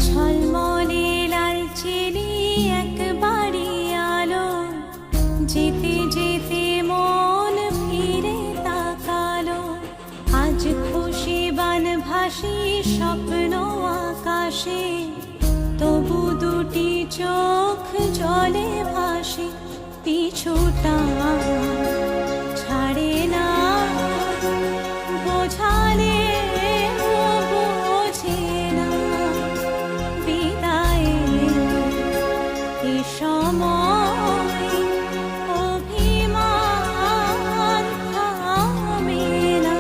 ঝলমলে লালচেলি একবারে আলো, যেতে যেতে মন ফিরে তাকালো। আজ খুশি বানভাসি স্বপ্ন আকাশে, তবু দুটি চোখ জলে ভাসে। পিছুটা ছাড়ে না, বোঝালে বোঝে না। বিদায়ের এ সময় অভিমান থামে না।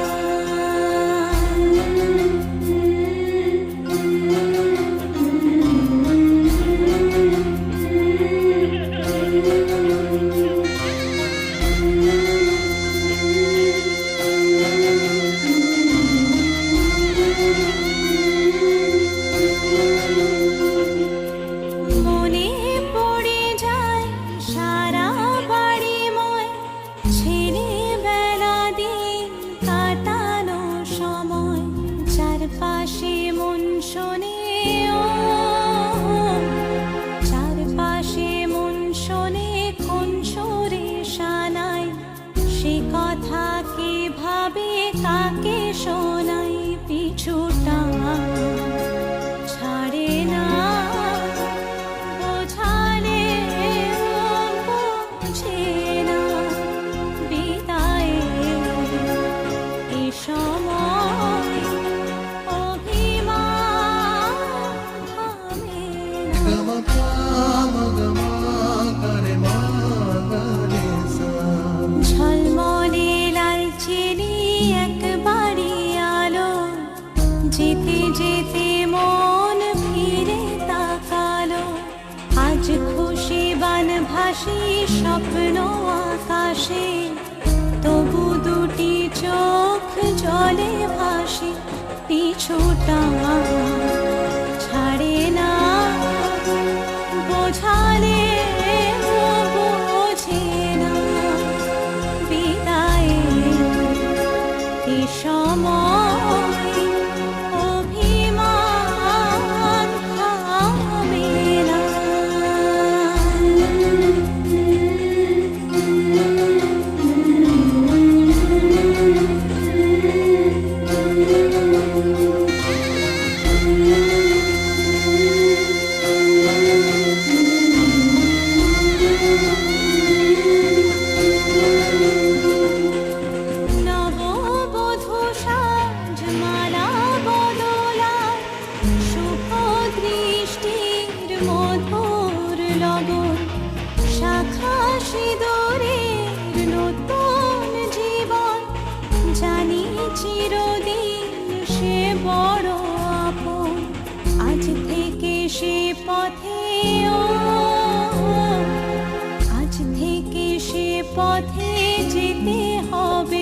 চারপাশে মন শোনে, চারপাশে মন শোনে কোন সুরে শানাই। সে কথা কে ভাবে কাকে শোনাই। পিছুটা ছাড়ে না, বোঝালে বোঝে না। বিদায়ের এ সময় ঝলমলে লালচেলি একবারে আলো, যেতে যেতে মন ফিরে তাকালো। আজ খুশি বানভাসি স্বপ্ন আকাশে, তবু দুটি চোখ জলে ভাসে। পিছুটা ছাড়ে না, বোঝালে বোঝে না। বিদায়ের এ সময় অভিমান থামে না। মধুর লগন শাখা সিঁদুরের নতুন জীবন, জানি চিরদিন সে বড় আপন। আজ থেকে সে পথে, আজ থেকে সে পথে যেতে হবে